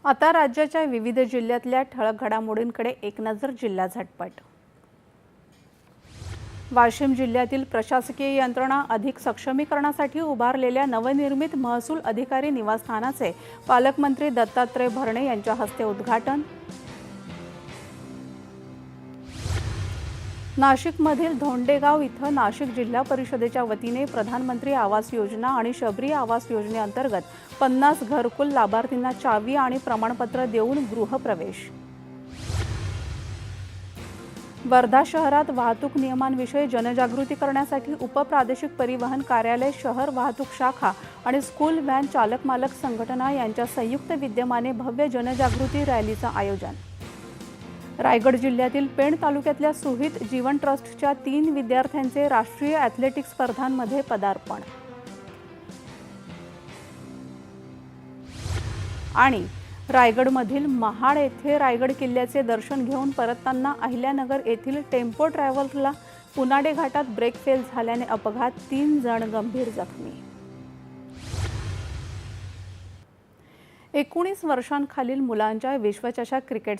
आता राज्याच्या विविध जिल्ह्यातल्या ठळक घडामोडींकडे एक नजर. जिल्हा झटपट. वाशिम जिल्ह्यातील प्रशासकीय यंत्रणा अधिक सक्षमीकरणासाठी उभारलेल्या नवनिर्मित महसूल अधिकारी निवासस्थानाचे पालकमंत्री दत्तात्रय भरणे यांच्या हस्ते उद्घाटन. नाशिकमधील धोंडेगाव इथं नाशिक जिल्हा परिषदेच्या वतीने प्रधानमंत्री आवास योजना आणि शबरी आवास योजनेअंतर्गत 50 घरकुल लाभार्थींना चावी आणि प्रमाणपत्र देऊन गृहप्रवेश. वर्धा शहरात वाहतूक नियमांविषयी जनजागृती करण्यासाठी उपप्रादेशिक परिवहन कार्यालय, शहर वाहतूक शाखा आणि स्कूल व्हॅन चालक मालक संघटना यांच्या संयुक्त विद्यमाने भव्य जनजागृती रॅलीचं आयोजन. रायगड जिल्ह्यातील पेण तालुक्यातल्या सुहित जीवन ट्रस्टच्या 3 विद्यार्थ्यांचे राष्ट्रीय ॲथलेटिक्स स्पर्धांमध्ये पदार्पण. आणि रायगडमधील महाड येथे रायगड किल्ल्याचे दर्शन घेऊन परतताना अहिल्यानगर येथील टेम्पो ट्रॅव्हलरला पुनाडे घाटात ब्रेक फेल झाल्याने अपघात, 3 जण गंभीर जखमी. 19 वर्षांखालील मुलांच्या विश्वचषक क्रिकेट